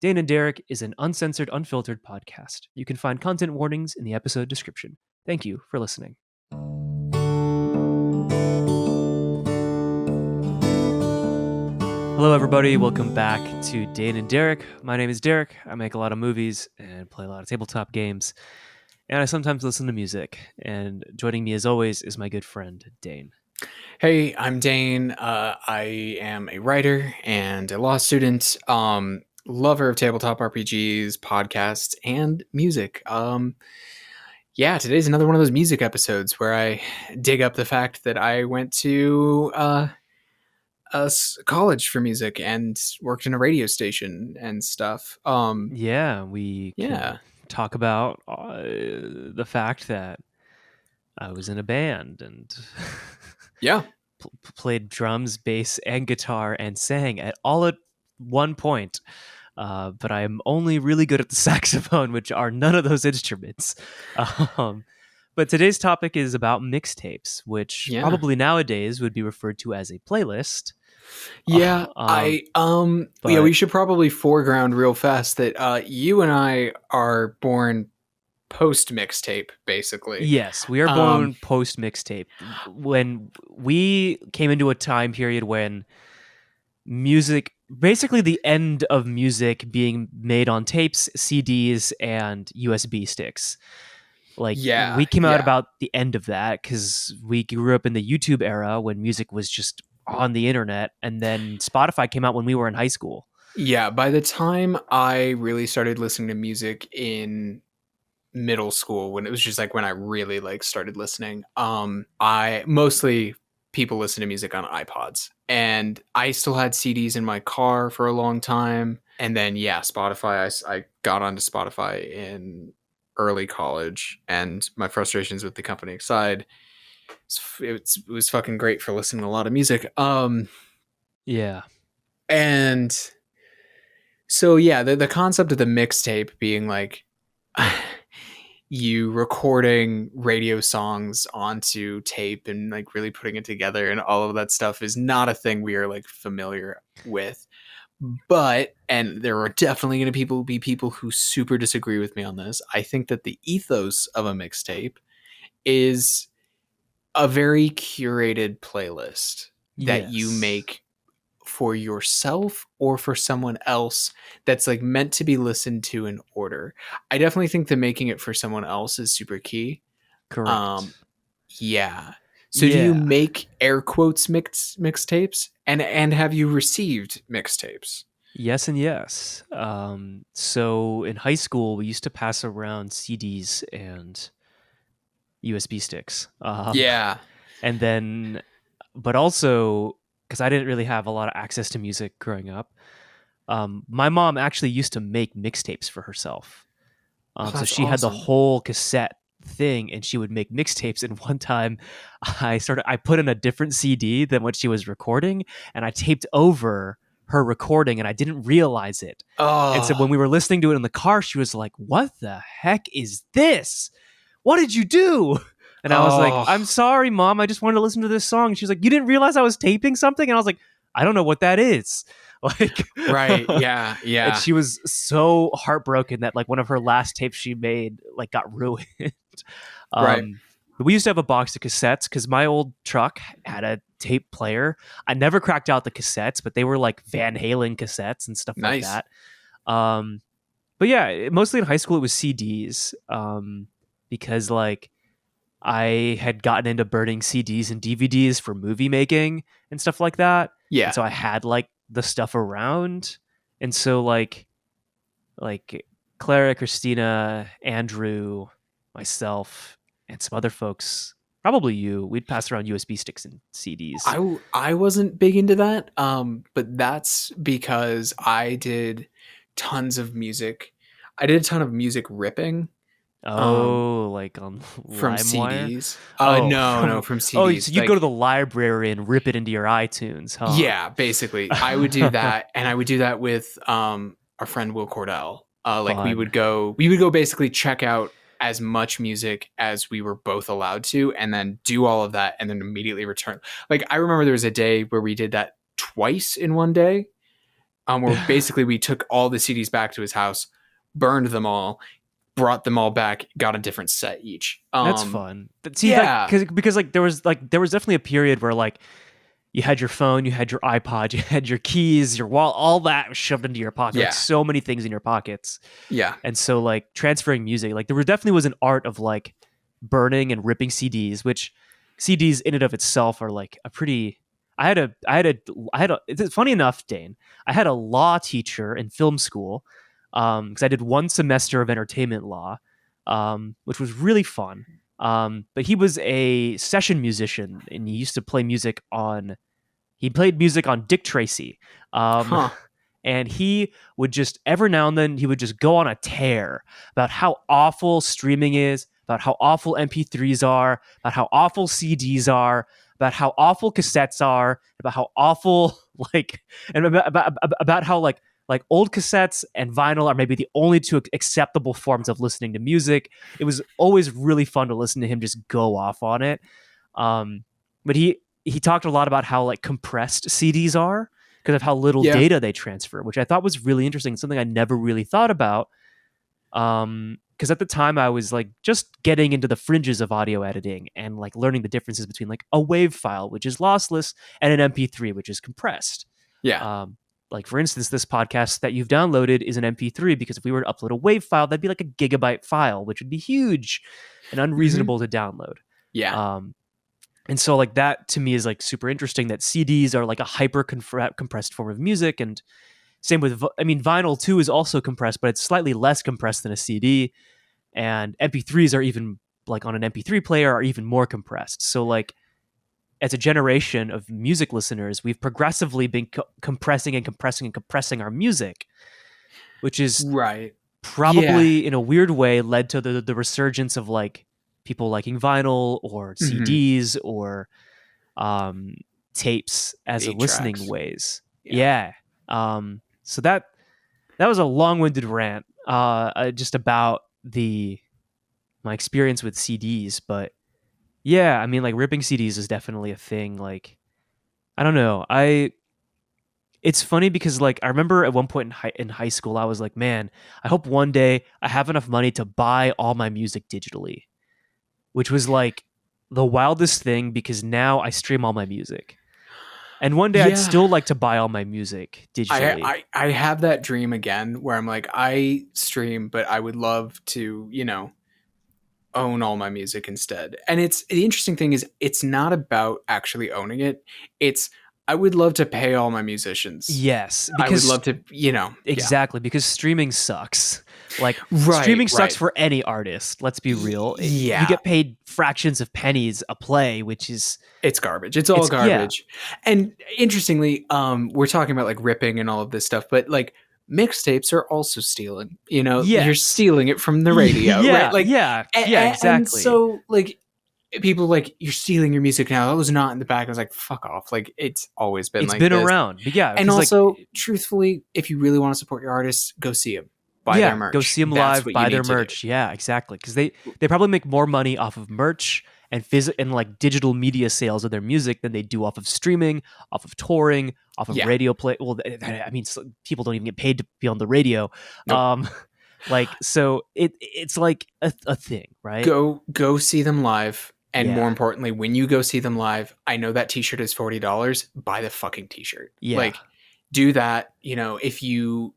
Dane and Derek is an uncensored, unfiltered podcast. You can find content warnings in the episode description. Thank you for listening. Hello, everybody. Welcome back to Dane and Derek. My name is Derek. I make a lot of movies and play a lot of tabletop games. And I sometimes listen to music. And joining me, as always, is my good friend, Dane. Hey, I'm Dane. I am a writer and a law student, lover of tabletop RPGs, podcasts, and music. Today's another one of those music episodes where I dig up the fact that I went to college for music and worked in a radio station and stuff. We can talk about the fact that I was in a band and played drums, bass, and guitar and sang all at one point. But I'm only really good at the saxophone, which are none of those instruments. But today's topic is about mixtapes, which probably nowadays would be referred to as a playlist. We should probably foreground real fast that you and I are born post mixtape, basically. Yes, we are born post mixtape. When we came into a time period when music, basically the end of music being made on tapes, CDs, and USB sticks. We came out about the end of that because we grew up in the YouTube era when music was just on the internet, and then Spotify came out when we were in high school. Yeah, by the time I really started listening to music in middle school, when it was just like when I really started listening, I mostly people listen to music on iPods, and I still had CDs in my car for a long time. And then Spotify, I got onto Spotify in early college, and my frustrations with the company aside, it was fucking great for listening to a lot of music. And so the concept of the mixtape being like you recording radio songs onto tape and really putting it together and all of that stuff is not a thing we are familiar with. But, and there are definitely going to be people who super disagree with me on this, I think that the ethos of a mixtape is a very curated playlist that you make for yourself or for someone else that's meant to be listened to in order. I definitely think that making it for someone else is super key. Correct. So do you make air quotes mixtapes and have you received mixtapes? Yes and yes. So in high school, we used to pass around CDs and USB sticks. And then, but also, because I didn't really have a lot of access to music growing up, my mom actually used to make mixtapes for herself. So she had the whole cassette thing, and she would make mixtapes. And one time I put in a different CD than what she was recording, and I taped over her recording, and I didn't realize it. And so when we were listening to it in the car, she was like, "What the heck is this? What did you do?" And I was like, "I'm sorry, Mom. I just wanted to listen to this song." And she was like, "You didn't realize I was taping something?" And I was like, "I don't know what that is." Right. Yeah. And she was so heartbroken that one of her last tapes she made got ruined. Right. We used to have a box of cassettes because my old truck had a tape player. I never cracked out the cassettes, but they were Van Halen cassettes and stuff like that. But yeah, mostly in high school it was CDs because I had gotten into burning CDs and DVDs for movie making and stuff like that. Yeah. And so I had the stuff around. And so Clara, Christina, Andrew, myself, and some other folks, probably you, we'd pass around USB sticks and CDs. I wasn't big into that. But that's because I did tons of music. I did a ton of music ripping. On from LimeWire? CDs? No, from CDs. Oh, so you go to the library and rip it into your iTunes, huh? Yeah, basically. I would do that, and I would do that with our friend Will Cordell. We would go basically check out as much music as we were both allowed to, and then do all of that, and then immediately return. I remember there was a day where we did that twice in one day. where basically we took all the CDs back to his house, burned them all, brought them all back, got a different set each. That's fun. See, yeah. because there was definitely a period where like you had your phone, you had your iPod, you had your keys, your wallet, all that was shoved into your pocket. Yeah. Like so many things in your pockets. Yeah. And so like transferring music, like there definitely was an art of like burning and ripping CDs, which CDs in and of itself are like a pretty. It's funny enough, Dane. I had a law teacher in film school because I did one semester of entertainment law, which was really fun. But he was a session musician and he used to play music on. He played music on Dick Tracy. And he would just every now and then he would just go on a tear about how awful streaming is, about how awful MP3s are, about how awful CDs are, about how awful cassettes are, about how awful and about how like old cassettes and vinyl are maybe the only two acceptable forms of listening to music. It was always really fun to listen to him just go off on it. But he talked a lot about how like compressed CDs are because of how little data they transfer, which I thought was really interesting. Something I never really thought about. Because at the time I was like just getting into the fringes of audio editing and like learning the differences between like a WAV file, which is lossless, and an MP3, which is compressed. Yeah. Like for instance, this podcast that you've downloaded is an MP3 because if we were to upload a WAV file, that'd be like a gigabyte file, which would be huge and unreasonable to download. Yeah. And so like that to me is like super interesting that CDs are like a hyper compressed form of music. And same with, vinyl too is also compressed, but it's slightly less compressed than a CD. And MP3s are even like on an MP3 player are even more compressed. So like as a generation of music listeners, we've progressively been compressing and compressing and compressing our music, which is probably in a weird way led to the resurgence of like people liking vinyl or CDs or tapes as a listening ways. Yeah. So that was a long-winded rant just about my experience with CDs, but yeah, I mean like ripping CDs is definitely a thing. Like I don't know. It's funny because like I remember at one point in high school I was like, man, I hope one day I have enough money to buy all my music digitally. Which was like the wildest thing because now I stream all my music. And one day I'd still like to buy all my music digitally. I have that dream again where I'm like, I stream, but I would love to, own all my music instead. And the interesting thing is it's not about actually owning it. It's I would love to pay all my musicians. Yes. Because I would love to, Exactly, because streaming sucks. Like streaming sucks for any artist. Let's be real. You get paid fractions of pennies a play, which is it's garbage. It's all garbage. Yeah. And interestingly, we're talking about like ripping and all of this stuff, but like mixtapes are also stealing. You're stealing it from the radio, right? Like exactly. And so like people like you're stealing your music now. That was not in the back. I was like, fuck off. Like it's always been it's been around. But yeah. And also, truthfully, if you really want to support your artists, go see them. Buy their merch. Go see them live, buy their merch. Yeah, exactly. Because they probably make more money off of merch and and like digital media sales of their music than they do off of streaming, off of touring, off of radio play. Well, I mean, people don't even get paid to be on the radio. Nope. Like so, it's like a thing, right? Go see them live. And more importantly, when you go see them live, I know that t-shirt is $40. Buy the fucking t-shirt. Yeah. Like, do that. If you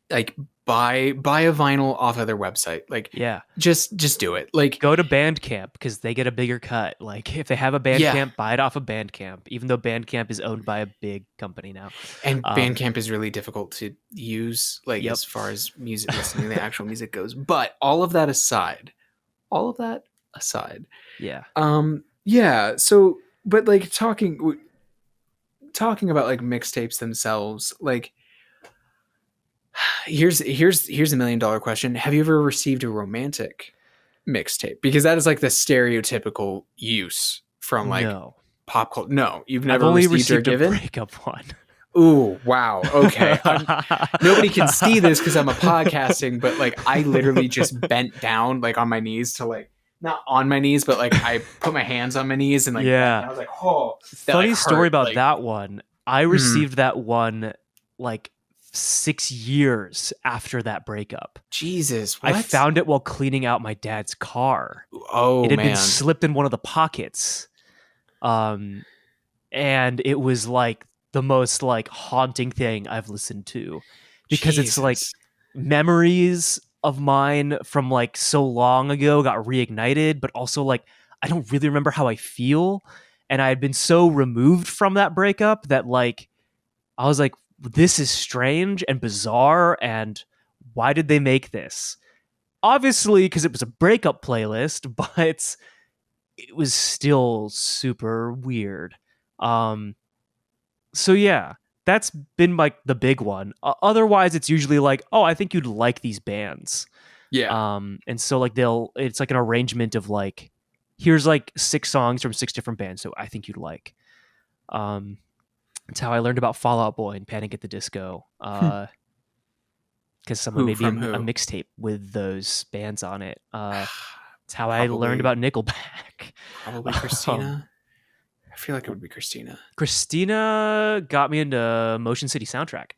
like buy a vinyl off of their website, like just do it. Like go to Bandcamp because they get a bigger cut. Like if they have a Bandcamp, buy it off of Bandcamp, even though Bandcamp is owned by a big company now. And Bandcamp is really difficult to use, like as far as music listening, the actual music goes. But all of that aside. So, but like talking about like mixtapes themselves, like here's a $1 million question. Have you ever received a romantic mixtape? Because that is like the stereotypical use from like pop culture. No, you've never received or given a breakup one. Ooh, wow. Okay. Nobody can see this because I'm a podcasting, but like I literally just bent down like on my knees to like not on my knees, but like I put my hands on my knees and like I was like, oh. Funny story about that one. I received that one like 6 years after that breakup. Jesus, I what? found it while cleaning out my dad's car. Oh It had been man. slipped in one of the pockets. And it was like the most like haunting thing I've listened to, because it's like Jesus. memories of mine from like so long ago got reignited, but also like I don't really remember how I feel, and I had been so removed from that breakup that like I was like, this is strange and bizarre, and why did they make this? Obviously because it was a breakup playlist, but it was still super weird. um so yeah, that's been like the big one. Otherwise, it's usually like, oh, I think you'd like these bands. Yeah. And so like it's like an arrangement of like, here's like 6 songs from 6 different bands, so I think you'd like. Um, it's how I learned about Fall Out Boy and Panic at the Disco. Because someone Who made me from a who? mixtape with those bands on it. It's how I learned Probably about Nickelback. probably um, Christina. I feel like it would be Christina. Christina got me into Motion City Soundtrack.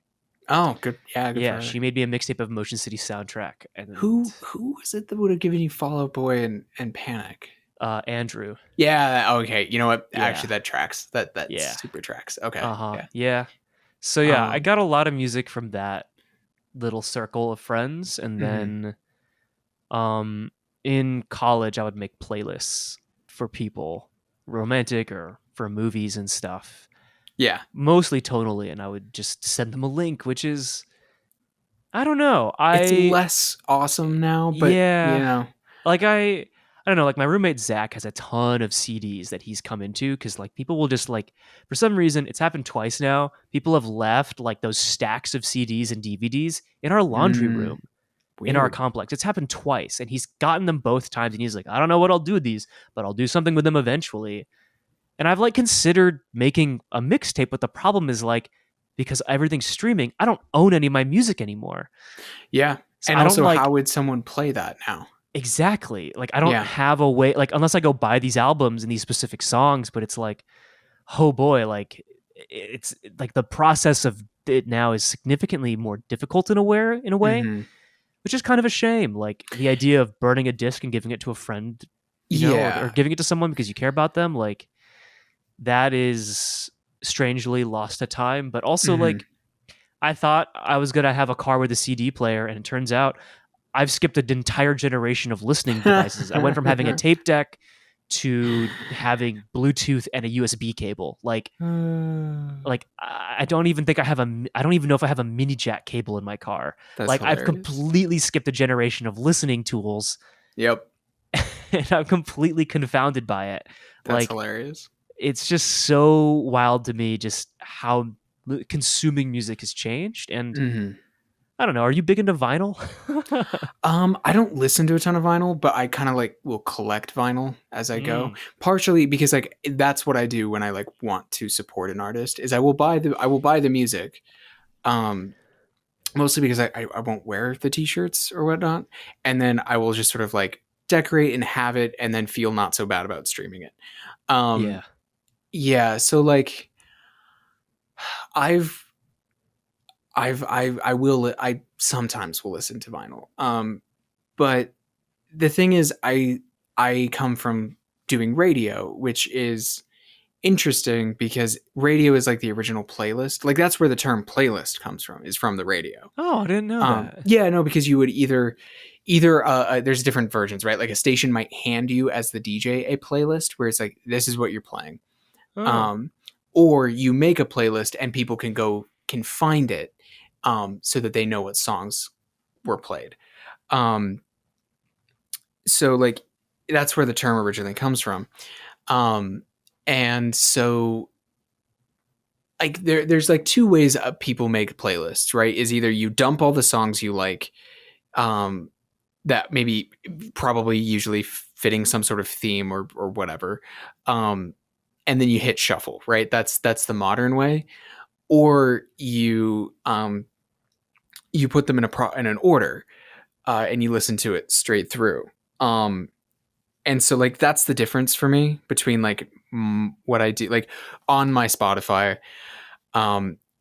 Oh, good. Yeah, good for Yeah, her. she made me a mixtape of Motion City Soundtrack, and Who was it that would have given you Fall Out Boy and Panic? Andrew. Yeah, okay. You know what? Yeah, Actually that tracks. That yeah, super tracks. Okay. uh-huh, Yeah. yeah. So yeah, I Um got a lot of music from that little circle of friends, and mhm. then um in college I would make playlists for people, romantic or for movies and stuff, Yeah. mostly tonally, and I would just send them a link, which is, I don't know, It's less awesome now, but you yeah, know. like I don't know, like my roommate Zach has a ton of CDs that he's come into, because like people will just like, for some reason it's happened twice now, people have left like those stacks of CDs and DVDs in our laundry Mm, room in our weird. complex. It's happened twice, and he's gotten them both times, and he's like, I don't know what I'll do with these, but I'll do something with them eventually. And I've like considered making a mixtape, but the problem is like, because everything's streaming, I don't own any of my music anymore. Yeah. So And I don't also, how like, would someone play that now? exactly, like I don't Yeah. have a way, like unless I go buy these albums and these specific songs, but it's like, oh boy, like it's like the process of it now is significantly more difficult in a way, Hmm. which is kind of a shame. Like the idea of burning a disc and giving it to a friend, or Yeah. giving it to someone because you care about them, like that is strangely lost to time. But also, Hmm. like, I thought I was gonna have a car with a CD player, and it turns out I've skipped an entire generation of listening devices. I went from having a tape deck to having Bluetooth and a USB cable. Like I don't even think I don't even know if I have a mini jack cable in my car. That's Like I've hilarious. completely skipped a generation of listening tools, Yep. and I'm completely confounded by it. That's Like hilarious. it's just so wild to me just how consuming music has changed. And Hmm. I don't know, are you big into vinyl? I don't listen to a ton of vinyl, but I kind of like will collect vinyl as I go. Mm, Partially because like that's what I do when I like want to support an artist is I will buy the music. Um, Mostly because I won't wear the t-shirts or whatnot, and then I will just sort of like decorate and have it, and then feel not so bad about streaming it. Um, yeah. yeah. So like I've I sometimes will listen to vinyl. But the thing is, I come from doing radio, which is interesting because radio is like the original playlist. Like that's where the term playlist comes from, is from the radio. Oh, I didn't know that. Yeah, no, because you would either there's different versions, right? Like a station might hand you as the DJ a playlist where it's like this is what you're playing, Oh, um, or you make a playlist and people can find it, so that they know what songs were played. Um, so like that's where the term originally comes from. Um, and so like there's like two ways people make playlists, right? Is either you dump all the songs you like, um, that maybe probably usually fitting some sort of theme or whatever, um, and then you hit shuffle, right? That's the modern way. Or you put them in an order, and you listen to it straight through. Um, and so like that's the difference for me between like what I do like on my Spotify.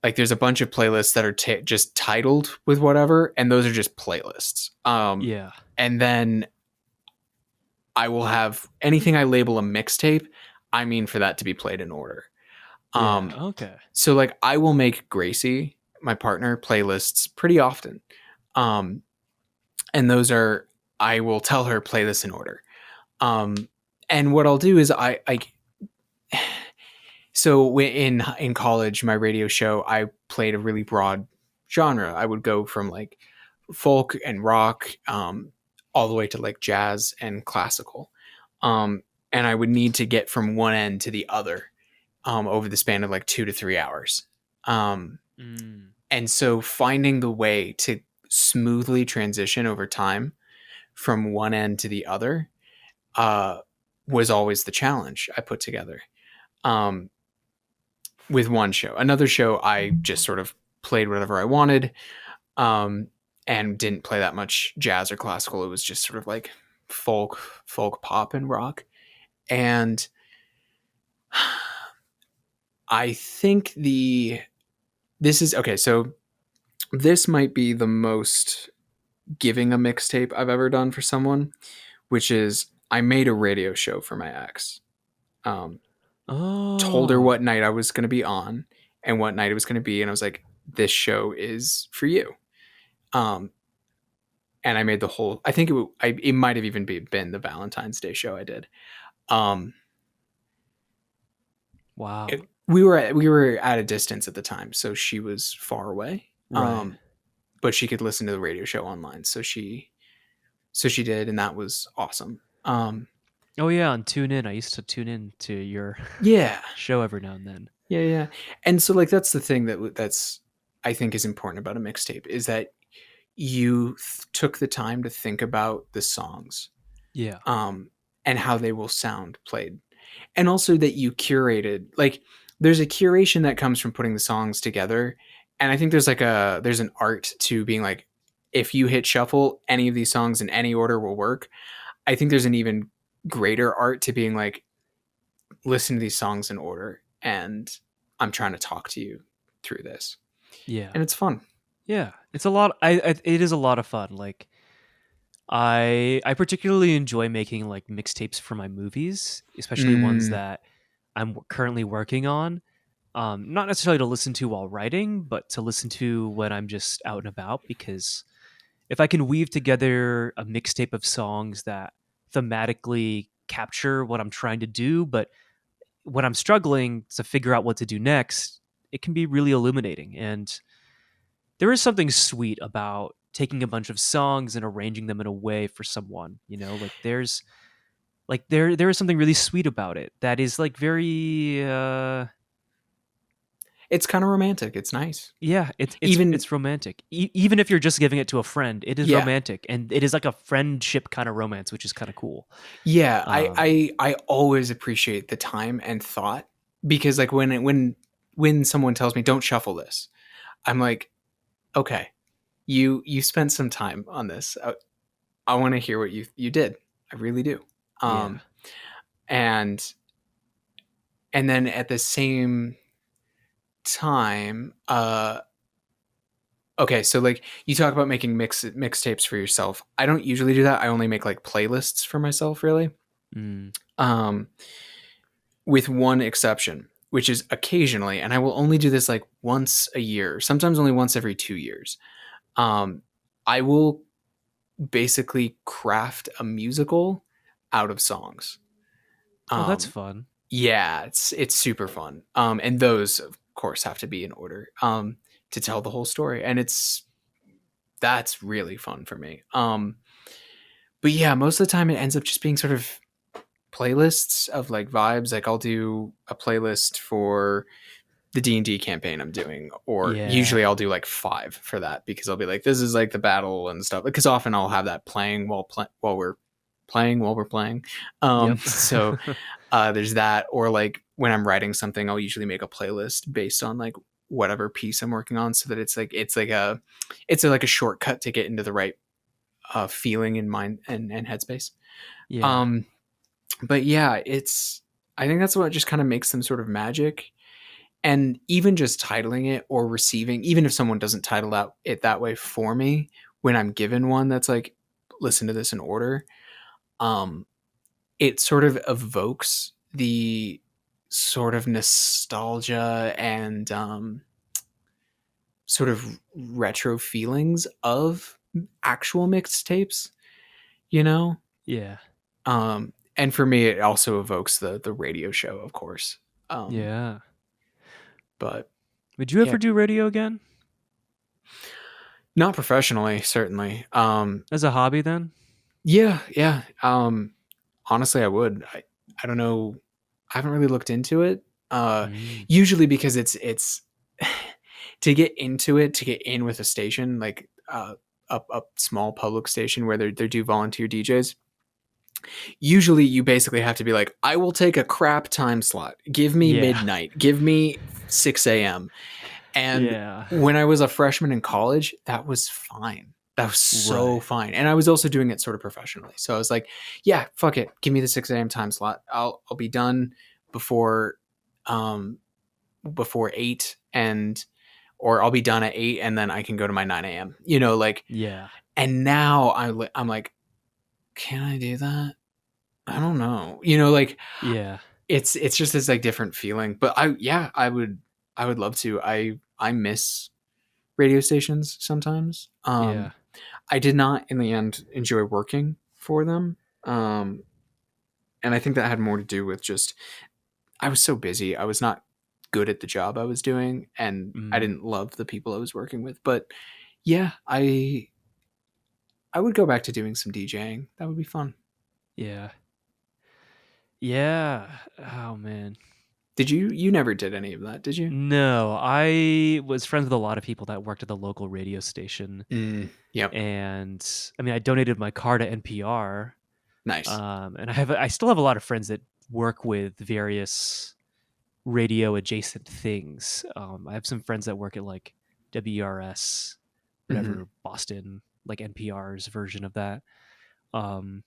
like there's a bunch of playlists that are just titled with whatever, and those are just playlists. Yeah. And then I will have anything I label a mixtape, I mean for that to be played in order. Yeah. Um, Okay. so like I will make Gracie, my partner, playlists pretty often. Um, and those are, I will tell her play this in order. Um, and what I'll do is I so in college, my radio show, I played a really broad genre. I would go from like folk and rock, all the way to like jazz and classical. Um, and I would need to get from one end to the other, over the span of like 2 to 3 hours. Um, Mm. and so finding the way to smoothly transition over time from one end to the other, uh, was always the challenge I put together. Um, with one show. Another show, I just sort of played whatever I wanted, um, and didn't play that much jazz or classical. It was just sort of like folk pop and rock. And I think this is okay. So this might be the most giving a mixtape I've ever done for someone, which is I made a radio show for my ex. Um, Told her Oh. what night I was going to be on and what night it was going to be, and I was like, "This show is for you." Um, and I made the whole. I think it might have even been the Valentine's Day show I did. Um, Wow. we were at a distance at the time, so she was far away. Right. But she could listen to the radio show online, so she did, and that was awesome. Oh yeah, on Tune In, I used to tune in to your Yeah, show every now and then. yeah. And so like that's the thing that's I think is important about a mixtape is that you took the time to think about the songs, Yeah. um, and how they will sound played, and also that you curated. Like, there's a curation that comes from putting the songs together, and I think there's an art to being like, if you hit shuffle, any of these songs in any order will work. I think there's an even greater art to being like, listen to these songs in order, and I'm trying to talk to you through this, Yeah. and it's fun. Yeah. It's a lot. It is a lot of fun. Like I particularly enjoy making like mixtapes for my movies, especially ones Mm, that I'm currently working on. Not necessarily to listen to while writing, but to listen to when I'm just out and about. Because if I can weave together a mixtape of songs that thematically capture what I'm trying to do, but when I'm struggling to figure out what to do next, it can be really illuminating. And there is something sweet about taking a bunch of songs and arranging them in a way for someone, like there is something really sweet about it that is like very it's kind of romantic. It's nice. yeah, it's Even it's romantic. Even if you're just giving it to a friend, it is yeah, romantic, and it is like a friendship kind of romance, which is kind of cool. yeah. um I always appreciate the time and thought, because like when someone tells me don't shuffle this, I'm like, okay, you spent some time on this. I want to hear what you did. I really do. yeah. Um, and and then at the same time, okay, so like you talk about making mixtapes for yourself. I don't usually do that. I only make like playlists for myself, really. Mm. Um, with one exception, which is occasionally, and I will only do this like once a year, sometimes only once every 2 years. Um, I will basically craft a musical out of songs. Oh, that's Um, fun. yeah, it's super fun. And those of course have to be in order, to tell the whole story, and that's really fun for me. But yeah, most of the time it ends up just being sort of playlists of like vibes. Like I'll do a playlist for the D&D campaign I'm doing, or Yeah. usually I'll do like 5 for that, because I'll be like, this is like the battle and stuff, because often I'll have that playing while we're playing. Yep. So there's that, or like when I'm writing something, I'll usually make a playlist based on like whatever piece I'm working on, so that it's like a shortcut to get into the right feeling in mind and headspace. Yeah. Um, but yeah, I think that's what just kind of makes them sort of magic. And even just titling it or receiving, even if someone doesn't title out it that way for me, when I'm given one that's like, listen to this in order, um, it sort of evokes the sort of nostalgia and sort of retro feelings of actual mixtapes, you know? Yeah. And for me, it also evokes the radio show, of course. Um, Yeah. but Would you yeah, ever do radio again? not professionally, certainly. As a hobby then? Yeah, yeah. Honestly, I would. I don't know. I haven't really looked into it. Mm. Usually because it's to get into it, to get in with a station like a small public station where they do volunteer DJs. Usually, you basically have to be like, I will take a crap time slot. Give me Yeah. midnight. Give me 6 a.m. And Yeah. when I was a freshman in college, that was fine. That was so Right. fine. And I was also doing it sort of professionally. So I was like, yeah, fuck it. Give me the 6 a.m. time slot. I'll be done before um before 8, and or I'll be done at 8 and then I can go to my 9 a.m. Like, Yeah. and now I'm like, can I do that? I don't know. Like, Yeah. it's just this like different feeling. But I would love to. I miss radio stations sometimes. Yeah. I did not in the end enjoy working for them. And I think that had more to do with just I was so busy. I was not good at the job I was doing, and I Mm. didn't love the people I was working with. But yeah, I would go back to doing some DJing. That would be fun. Yeah. Yeah. Oh man. Did you never did any of that, did you? No, I was friends with a lot of people that worked at the local radio station, Yep. and I mean, I donated my car to NPR, Nice. and I still have a lot of friends that work with various radio adjacent things. I have some friends that work at like WRS, Hmm. whatever Boston, like NPR's version of that. Um,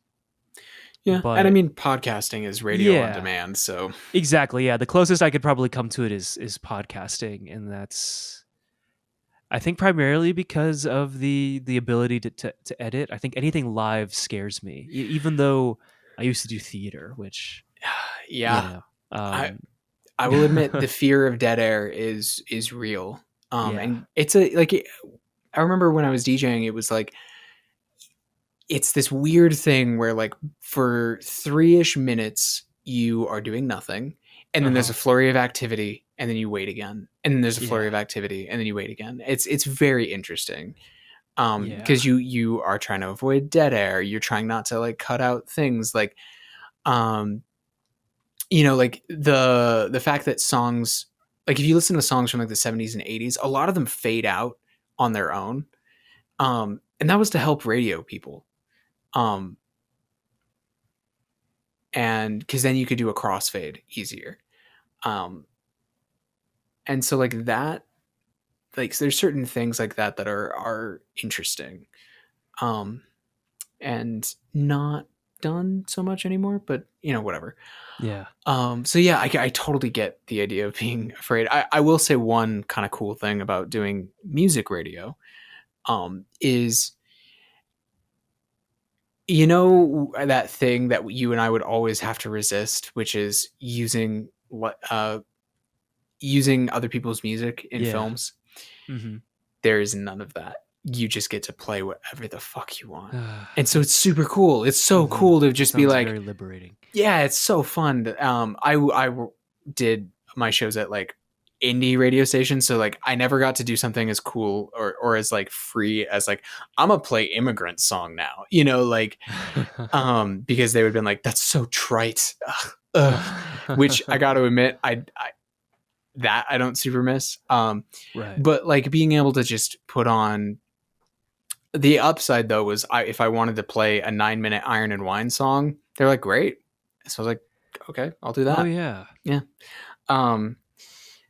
Yeah, and I but mean podcasting is radio on yeah, demand, so exactly. Yeah, the closest I could probably come to it is podcasting, and that's I think primarily because of the ability to edit. I think anything live scares me, even though I used to do theater, which you yeah. know, I um, I will admit the fear of dead air is real. yeah, And it's a like I remember when I was DJing, it was like it's this weird thing where like for 3-ish minutes you are doing nothing, and uh then there's a huh, flurry of activity, and then you wait again, and then there's a flurry yeah, of activity, and then you wait again. It's very interesting. yeah, Because you are trying to avoid dead air, you're trying not to like cut out things like um like the fact that songs, like if you listen to songs from like the 70s and 80s, a lot of them fade out on their own, and that was to help radio people, um and because then you could do a crossfade easier, um and so like that, like so there's certain things like that that are interesting, um and not done so much anymore, but whatever. yeah, So yeah, I totally get the idea of being afraid. I will say one kind of cool thing about doing music radio, is that thing that you and I would always have to resist, which is using other people's music in yeah. films. Mm-hmm. There is none of that. You just get to play whatever the fuck you want. And so it's That's super cool. It's so mm-hmm. cool to That just be sounds like, very liberating. yeah, it's so fun. I did my shows at like indie radio stations, so like I never got to do something as cool or as like free as like I'm gonna play immigrant song now, like because they would have been like that's so trite, ugh, ugh. Which I got to admit I don't super miss. Right. But like being able to just put on, the upside though was if I wanted to play a 9-minute Iron and Wine song, they're like great. So I was like, okay, I'll do Oh that. yeah. Yeah. Um,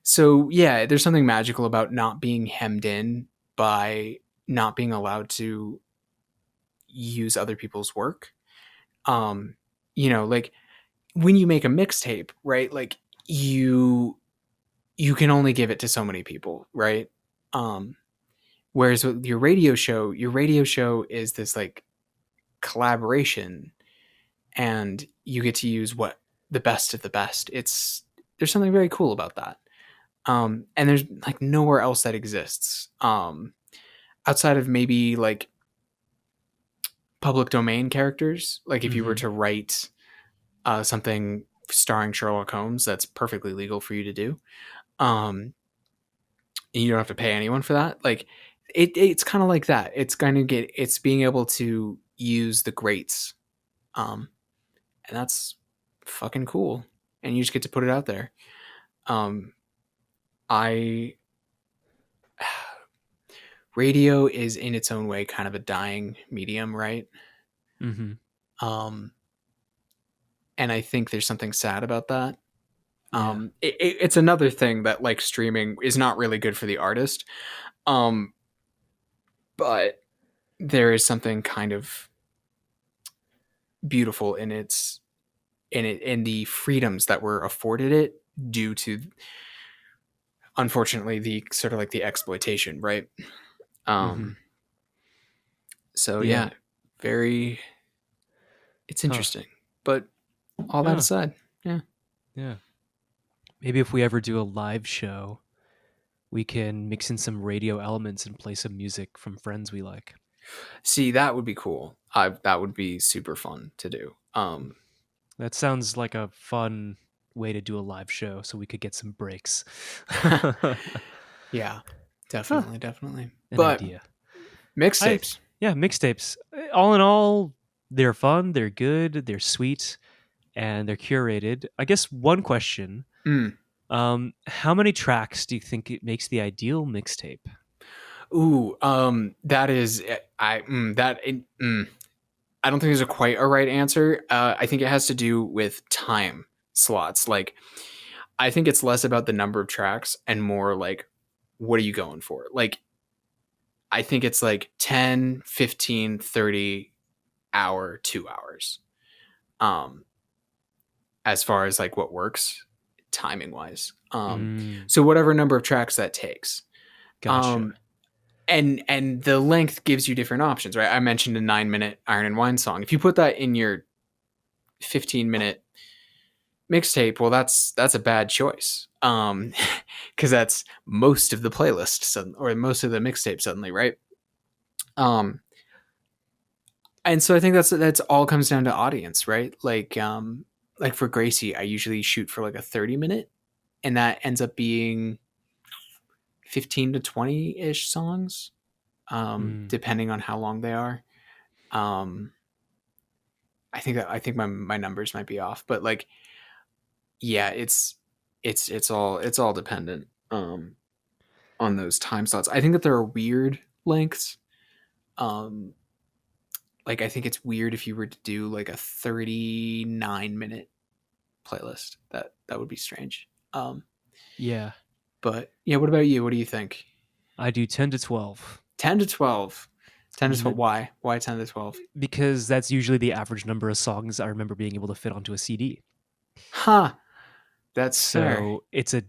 so yeah, there's something magical about not being hemmed in by not being allowed to use other people's work. Like when you make a mixtape, right? Like you you can only give it to so many people, right? Whereas with your radio show is this like collaboration, and you get to use what the best of the best. There's something very cool about that. And there's like nowhere else that exists. Outside of maybe like public domain characters. Like if you were to write something starring Sherlock Holmes, that's perfectly legal for you to do. And you don't have to pay anyone for that. Like it's kind of like that. It's being able to use the greats. And that's fucking cool. And you just get to put it out there. I Radio is in its own way kind of a dying medium, right? And I think there's something sad about that. It's another thing that like streaming is not really good for the artist. But there is something kind of beautiful in the freedoms that were afforded it due to, unfortunately, the sort of like the exploitation, right? So yeah, very, it's interesting. But all that aside, yeah. Maybe if we ever do a live show, we can mix in some radio elements and play some music from friends we like. See, that would be cool. That would be super fun to do. That sounds like a fun way to do a live show, so we could get some breaks. Yeah, definitely. An idea. Mixtapes. Mixtapes. All in all, they're fun, they're good, they're sweet, and they're curated. I guess one question: how many tracks do you think it makes the ideal mixtape? Ooh, that is I don't think there's quite a right answer. I think it has to do with time slots. Like, I think it's less about the number of tracks and more like, what are you going for? Like, I think it's like 10, 15, 30 hour, 2 hours. As far as like what works timing wise. So whatever number of tracks that takes. Gotcha. And the length gives you different options, right? I mentioned a 9-minute Iron and Wine song. If you put that in your 15-minute mixtape, well, that's a bad choice. Because that's most of the playlist or most of the mixtape suddenly, right? And so I think that's all comes down to audience, right? Like for Gracie, I usually shoot for like a 30-minute, and that ends up being 15 to 20-ish songs, depending on how long they are. I think my numbers might be off, but like, yeah, it's all dependent on those time slots. I think that there are weird lengths. Like, I think it's weird if you were to do like a 39-minute playlist. That would be strange. Yeah. But yeah, what about you? What do you think? I do 10 to 12. 10 to 12. 10 to 12. Why? Why 10 to 12? Because that's usually the average number of songs I remember being able to fit onto a CD. Huh. That's fair. So it's a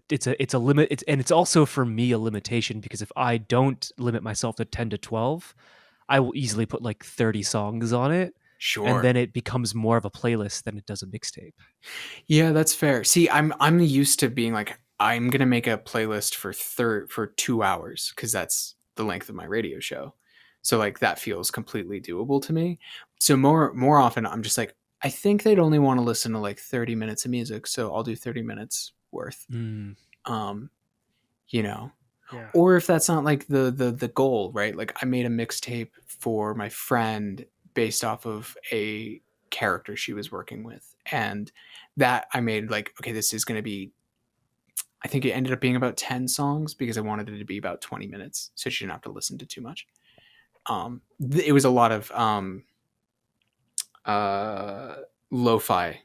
limit. It's also for me a limitation, because if I don't limit myself to 10 to 12, I will easily put like 30 songs on it. Sure. And then it becomes more of a playlist than it does a mixtape. Yeah, that's fair. See, I'm used to being like, I'm gonna make a playlist for 2 hours because that's the length of my radio show. So like that feels completely doable to me. So more often I'm just like, I think they'd only want to listen to like 30 minutes of music, so I'll do 30 minutes worth. You know. Yeah. Or if that's not like the goal, right? Like, I made a mixtape for my friend based off of a character she was working with, and that I made like, okay, this is going to be, I think it ended up being about 10 songs because I wanted it to be about 20 minutes so she didn't have to listen to too much. It was a lot of lo-fi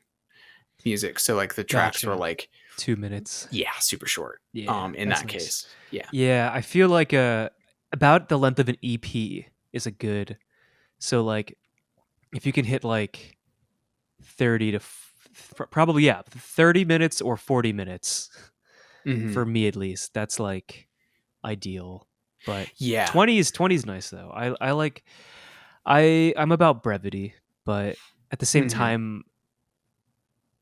music, so like the tracks were like 2 minutes. Yeah, super short. Yeah, in that case. Yeah, I feel like about the length of an EP is a good. So like, if you can hit like 30 to probably 30 minutes or 40 minutes, For me at least, that's like ideal. But Yeah. 20's nice though. I'm about brevity, but at the same time,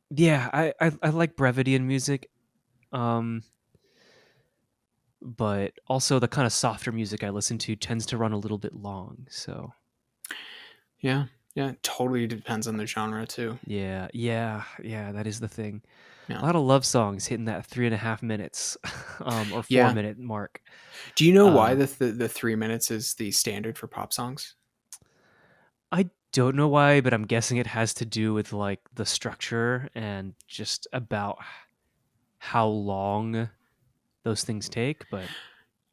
yeah, I like brevity in music. But also the kind of softer music I listen to tends to run a little bit long. So yeah, it totally depends on the genre too. Yeah, that is the thing. Yeah. A lot of love songs hitting that 3.5 minutes, or 4 minute mark. Do you know why the 3 minutes is the standard for pop songs? I don't know why, but I'm guessing it has to do with like the structure and just about how long those things take. But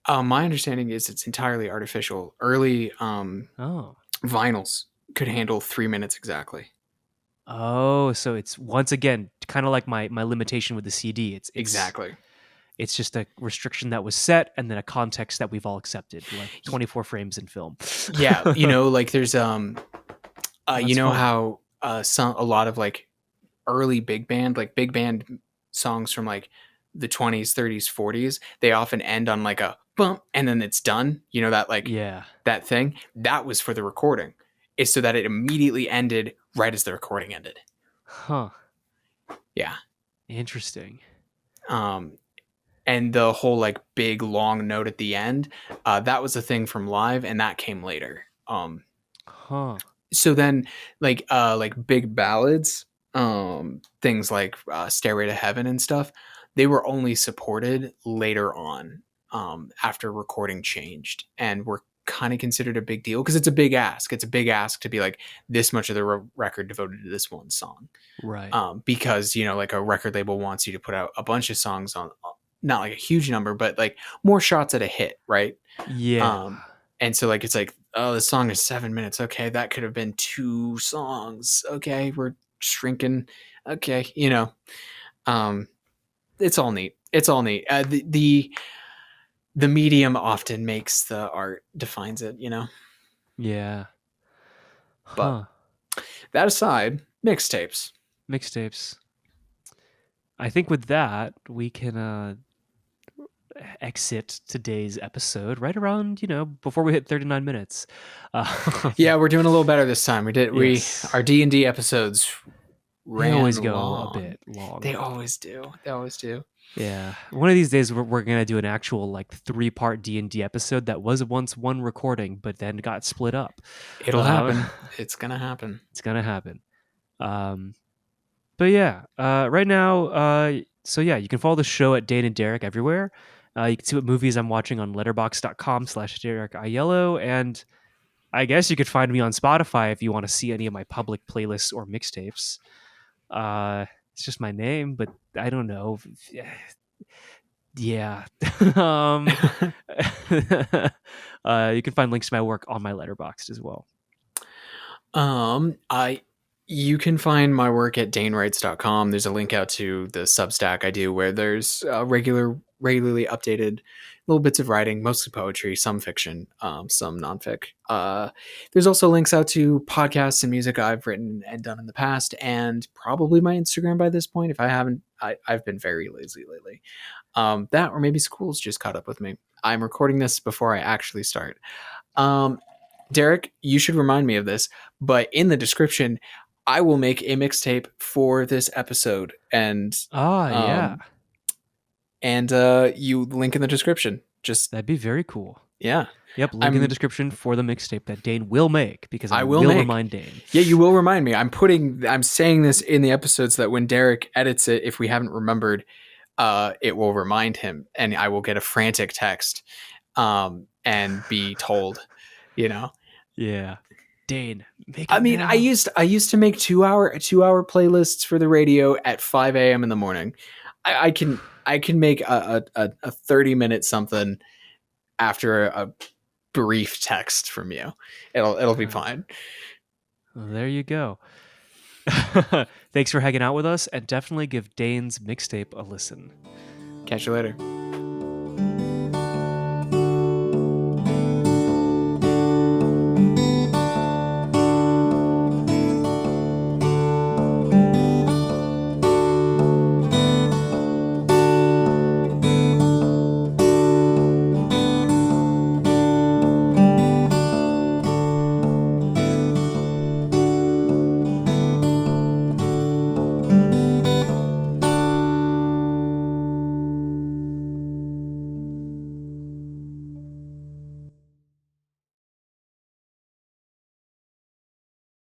my understanding is it's entirely artificial. Early vinyls could handle 3 minutes exactly. Oh, so it's once again kind of like my limitation with the CD. It's exactly. It's just a restriction that was set, and then a context that we've all accepted, like 24 frames in film. Yeah, like there's you know fun. How a lot of like early big band songs from like the 20s, 30s, 40s, they often end on like a bump and then it's done. You know that like that thing that was for the recording, is so that it immediately ended right as the recording ended. Huh. Yeah. Interesting. And the whole like big long note at the end, that was a thing from live, and that came later. So then like big ballads, things like Stairway to Heaven and stuff, they were only supported later on, after recording changed, and were kind of considered a big deal because it's a big ask. It's a big ask to be like this much of the record devoted to this one song. Right. Because, like a record label wants you to put out a bunch of songs on, not like a huge number, but like more shots at a hit. Right. Yeah. And so like, it's like, oh, the song is 7 minutes. Okay. That could have been 2 songs. Okay. We're shrinking. Okay. It's all neat. It's all neat. The medium often makes the art, defines it, Yeah. But that aside, mixtapes. I think with that, we can exit today's episode right around, before we hit 39 minutes. Yeah, we're doing a little better this time. Our D&D episodes they always go a bit long. They always do. Yeah. One of these days we're going to do an actual like 3-part D&D episode that was once one recording but then got split up. It'll happen. It's going to happen. But yeah, right now, so yeah, you can follow the show at Dane and Derek everywhere. You can see what movies I'm watching on letterboxd.com/Benig-Aiello, and I guess you could find me on Spotify if you want to see any of my public playlists or mixtapes. It's just my name, but I don't know. Yeah. You can find links to my work on my Letterboxd as well. You can find my work at danewrites.com. There's a link out to the Substack I do, where there's regularly updated little bits of writing, mostly poetry, some fiction, some nonfic. There's also links out to podcasts and music I've written and done in the past, and probably my Instagram by this point. If I haven't, I've been very lazy lately. That, or maybe school's just caught up with me. I'm recording this before I actually start. Derek, you should remind me of this, but in the description, I will make a mixtape for this episode, and and you link in the description. That'd be very cool. Yeah. Yep. Link in the description for the mixtape that Dane will make, because I will remind Dane. Yeah, you will remind me. I'm saying this in the episode so that when Derek edits it, if we haven't remembered, it will remind him, and I will get a frantic text, and be told, Yeah. Dane, make it now. I used to make 2-hour playlists for the radio at 5 a.m. in the morning. I can make a 30-minute something after a brief text from you. It'll be fine. Well, there you go. Thanks for hanging out with us, and definitely give Dane's mixtape a listen. Catch you later.